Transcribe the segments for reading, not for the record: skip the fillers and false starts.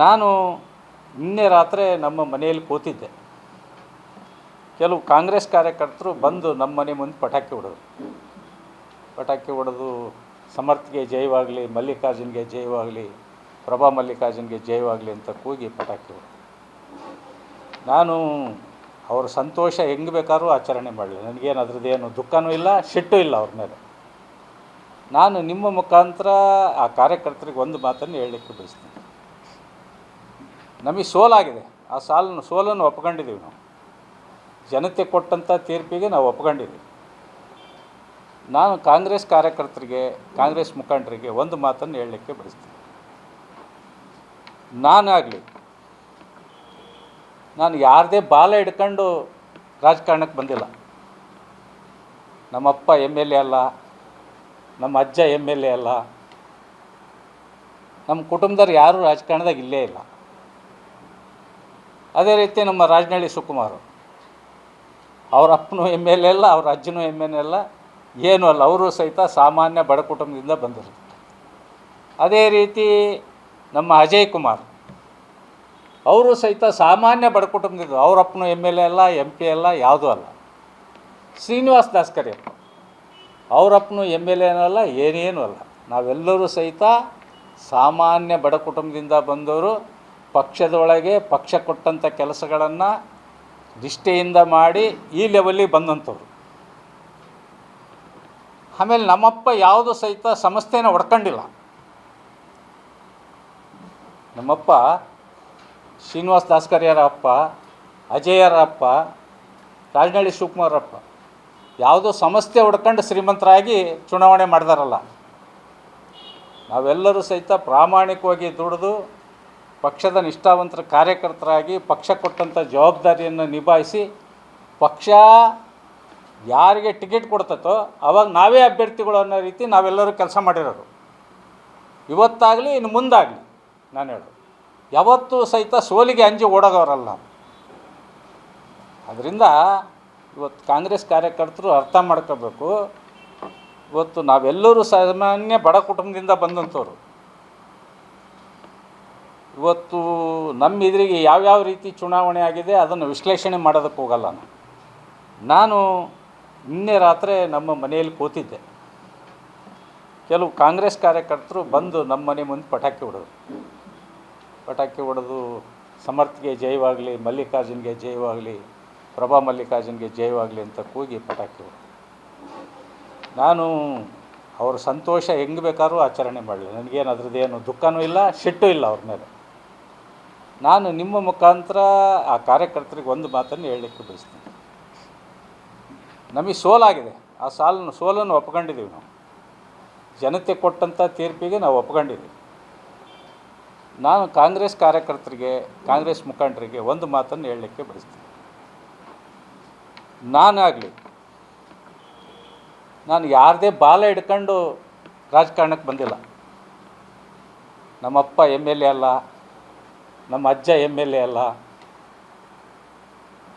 ನಾನು ನಿನ್ನೆ ರಾತ್ರಿ ನಮ್ಮ ಮನೆಯಲ್ಲಿ ಕೂತಿದ್ದೆ. ಕೆಲವು ಕಾಂಗ್ರೆಸ್ ಕಾರ್ಯಕರ್ತರು ಬಂದು ನಮ್ಮ ಮನೆ ಮುಂದೆ ಪಟಾಕಿ ಹೊಡೆದು ಸಮರ್ಥ್ಗೆ ಜಯವಾಗಲಿ, ಮಲ್ಲಿಕಾರ್ಜುನ್ಗೆ ಜಯವಾಗಲಿ, ಪ್ರಭಾ ಮಲ್ಲಿಕಾರ್ಜುನ್ಗೆ ಜಯವಾಗಲಿ ಅಂತ ಕೂಗಿ ಪಟಾಕಿ ಹೊಡೆದು. ನಾನು ಅವ್ರ ಸಂತೋಷ ಹೆಂಗೆ ಬೇಕಾದ್ರೂ ಆಚರಣೆ ಮಾಡಲಿ, ನನಗೇನು ಅದ್ರದ್ದೇನು ದುಃಖನೂ ಇಲ್ಲ, ಸಿಟ್ಟು ಇಲ್ಲ ಅವ್ರ ಮೇಲೆ. ನಾನು ನಿಮ್ಮ ಮುಖಾಂತರ ಆ ಕಾರ್ಯಕರ್ತರಿಗೆ ಒಂದು ಮಾತನ್ನು ಹೇಳಲಿಕ್ಕೆ ಬಯಸ್ತೀನಿ. ನಮಗೆ ಸೋಲಾಗಿದೆ, ಆ ಸೋಲನ್ನು ಒಪ್ಕೊಂಡಿದ್ದೀವಿ. ನಾವು ಜನತೆ ಕೊಟ್ಟಂಥ ತೀರ್ಪಿಗೆ ನಾವು ಒಪ್ಕೊಂಡಿದ್ದೀವಿ. ನಾನು ಕಾಂಗ್ರೆಸ್ ಕಾರ್ಯಕರ್ತರಿಗೆ, ಕಾಂಗ್ರೆಸ್ ಮುಖಂಡರಿಗೆ ಒಂದು ಮಾತನ್ನು ಹೇಳಲಿಕ್ಕೆ ಬಯಸ್ತೀನಿ. ನಾನು ಯಾರದೇ ಬಾಲ ಹಿಡ್ಕೊಂಡು ರಾಜಕಾರಣಕ್ಕೆ ಬಂದಿಲ್ಲ. ನಮ್ಮಪ್ಪ MLA ಅಲ್ಲ, ನಮ್ಮ ಅಜ್ಜ MLA ಅಲ್ಲ, ನಮ್ಮ ಕುಟುಂಬದವ್ರು ಯಾರೂ ರಾಜಕಾರಣದಾಗ ಇಲ್ಲೇ ಇಲ್ಲ. ಅದೇ ರೀತಿ ನಮ್ಮ ರಾಜನಹಳ್ಳಿ ಸುಕುಮಾರ್, ಅವ್ರ ಅಪ್ಪನೂ MLA ಅಲ್ಲ, ಅವ್ರ ಅಜ್ಜನೂ MLA ಅಲ್ಲ, ಏನೂ ಅಲ್ಲ, ಅವರು ಸಹಿತ ಸಾಮಾನ್ಯ ಬಡ ಕುಟುಂಬದಿಂದ ಬಂದರು. ಅದೇ ರೀತಿ ನಮ್ಮ ಅಜಯ್ ಕುಮಾರ್, ಅವರು ಸಹಿತ ಸಾಮಾನ್ಯ ಬಡ ಕುಟುಂಬದಿಂದ, ಅವ್ರ ಅಪ್ಪನೂ MLA ಅಲ್ಲ, MP ಅಲ್ಲ, ಯಾವುದೂ ಅಲ್ಲ. ಶ್ರೀನಿವಾಸ್ ದಾಸ್ಕರಿಯಪ್ಪ, ಅವ್ರ ಅಪ್ಪನೂ MLA ಅಲ್ಲ, ಏನೇನೂ ಅಲ್ಲ. ನಾವೆಲ್ಲರೂ ಸಹಿತ ಸಾಮಾನ್ಯ ಬಡ ಕುಟುಂಬದಿಂದ ಬಂದವರು. ಪಕ್ಷದೊಳಗೆ ಪಕ್ಷ ಕೊಟ್ಟಂಥ ಕೆಲಸಗಳನ್ನು ನಿಷ್ಠೆಯಿಂದ ಮಾಡಿ ಈ ಲೆವೆಲ್ಲಿಗೆ ಬಂದಂಥವ್ರು. ಆಮೇಲೆ ನಮ್ಮಪ್ಪ ಯಾವುದೂ ಸಹಿತ ಸಂಸ್ಥೆನ ಹೊಡ್ಕೊಂಡಿಲ್ಲ. ನಮ್ಮಪ್ಪ ಶ್ರೀನಿವಾಸ್ ದಾಸ್ಕರಿಯರ ಅಪ್ಪ, ಅಜಯರ ಅಪ್ಪ, ರಾಜನಹಳ್ಳಿ ಶಿವಕುಮಾರಪ್ಪ ಯಾವುದೋ ಸಂಸ್ಥೆ ಹೊಡ್ಕೊಂಡು ಶ್ರೀಮಂತರಾಗಿ ಚುನಾವಣೆ ಮಾಡಿದಾರಲ್ಲ. ನಾವೆಲ್ಲರೂ ಸಹಿತ ಪ್ರಾಮಾಣಿಕವಾಗಿ ದುಡಿದು ಪಕ್ಷದ ನಿಷ್ಠಾವಂತರ ಕಾರ್ಯಕರ್ತರಾಗಿ ಪಕ್ಷ ಕೊಟ್ಟಂಥ ಜವಾಬ್ದಾರಿಯನ್ನು ನಿಭಾಯಿಸಿ, ಪಕ್ಷ ಯಾರಿಗೆ ಟಿಕೆಟ್ ಕೊಡ್ತತೋ ಅವಾಗ ನಾವೇ ಅಭ್ಯರ್ಥಿಗಳು ಅನ್ನೋ ರೀತಿ ನಾವೆಲ್ಲರೂ ಕೆಲಸ ಮಾಡಿರೋರು. ಇವತ್ತಾಗಲಿ ಇನ್ನು ಮುಂದಾಗಲಿ ನಾನು ಹೇಳೋದು, ಯಾವತ್ತೂ ಸಹಿತ ಸೋಲಿಗೆ ಅಂಜಿ ಓಡೋಗವರಲ್ಲ. ಅದರಿಂದ ಇವತ್ತು ಕಾಂಗ್ರೆಸ್ ಕಾರ್ಯಕರ್ತರು ಅರ್ಥ ಮಾಡ್ಕೋಬೇಕು. ಇವತ್ತು ನಾವೆಲ್ಲರೂ ಸಾಮಾನ್ಯ ಬಡ ಕುಟುಂಬದಿಂದ ಬಂದಂಥವ್ರು. ಇವತ್ತು ನಮ್ಮ ಎದುರಿಗೆ ಯಾವ್ಯಾವ ರೀತಿ ಚುನಾವಣೆ ಆಗಿದೆ ಅದನ್ನು ವಿಶ್ಲೇಷಣೆ ಮಾಡೋದಕ್ಕೆ ಹೋಗಲ್ಲ. ನಾನು ನಿನ್ನೆ ರಾತ್ರಿ ನಮ್ಮ ಮನೆಯಲ್ಲಿ ಕೂತಿದ್ದೆ. ಕೆಲವು ಕಾಂಗ್ರೆಸ್ ಕಾರ್ಯಕರ್ತರು ಬಂದು ನಮ್ಮ ಮನೆ ಮುಂದೆ ಪಟಾಕಿ ಹೊಡೆದು ಸಮರ್ಥ್ಗೆ ಜಯವಾಗಲಿ, ಮಲ್ಲಿಕಾರ್ಜುನ್ಗೆ ಜಯವಾಗಲಿ, ಪ್ರಭಾ ಮಲ್ಲಿಕಾರ್ಜುನ್ಗೆ ಜಯವಾಗಲಿ ಅಂತ ಕೂಗಿ ಪಟಾಕಿ ಹೊಡೆದು. ನಾನು ಅವ್ರ ಸಂತೋಷ ಹೆಂಗೆ ಬೇಕಾದ್ರೂ ಆಚರಣೆ ಮಾಡಲಿ, ನನಗೇನು ಅದ್ರದ್ದೇನು ದುಃಖನೂ ಇಲ್ಲ, ಸಿಟ್ಟು ಇಲ್ಲ ಅವ್ರ ಮೇಲೆ. ನಾನು ನಿಮ್ಮ ಮುಖಾಂತರ ಆ ಕಾರ್ಯಕರ್ತರಿಗೆ ಒಂದು ಮಾತನ್ನು ಹೇಳಲಿಕ್ಕೆ ಬಯಸ್ತೀನಿ. ನಮಗೆ ಸೋಲಾಗಿದೆ, ಆ ಸೋಲನ್ನು ಒಪ್ಕೊಂಡಿದ್ದೀವಿ. ನಾವು ಜನತೆ ಕೊಟ್ಟಂಥ ತೀರ್ಪಿಗೆ ನಾವು ಒಪ್ಕೊಂಡಿದ್ದೀವಿ. ನಾನು ಕಾಂಗ್ರೆಸ್ ಕಾರ್ಯಕರ್ತರಿಗೆ, ಕಾಂಗ್ರೆಸ್ ಮುಖಂಡರಿಗೆ ಒಂದು ಮಾತನ್ನು ಹೇಳಲಿಕ್ಕೆ ಬಯಸ್ತೀನಿ. ನಾನು ಯಾರದೇ ಬಾಲ ಹಿಡ್ಕೊಂಡು ರಾಜಕಾರಣಕ್ಕೆ ಬಂದಿಲ್ಲ. ನಮ್ಮಪ್ಪ MLA ಅಲ್ಲ, ನಮ್ಮ ಅಜ್ಜ MLA ಅಲ್ಲ,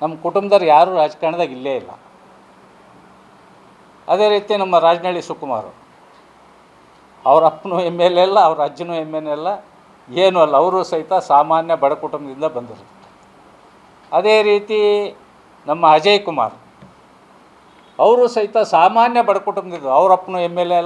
ನಮ್ಮ ಕುಟುಂಬದವ್ರು ಯಾರೂ ರಾಜಕಾರಣದಾಗ ಇಲ್ಲೇ ಇಲ್ಲ. ಅದೇ ರೀತಿ ನಮ್ಮ ರಾಜನಹಳ್ಳಿ ಸುಕುಮಾರ್, ಅವ್ರ ಅಪ್ಪನೂ MLA ಅಲ್ಲ, ಅವ್ರ ಅಜ್ಜನೂ MLA ಅಲ್ಲ, ಏನೂ ಅಲ್ಲ, ಅವರು ಸಹಿತ ಸಾಮಾನ್ಯ ಬಡ ಕುಟುಂಬದಿಂದ ಬಂದರು. ಅದೇ ರೀತಿ ನಮ್ಮ ಅಜಯ್ ಕುಮಾರ್, ಅವರು ಸಹಿತ ಸಾಮಾನ್ಯ ಬಡ ಕುಟುಂಬದಿಂದ, ಅವ್ರ ಅಪ್ಪನೂ MLA ಅಲ್ಲ,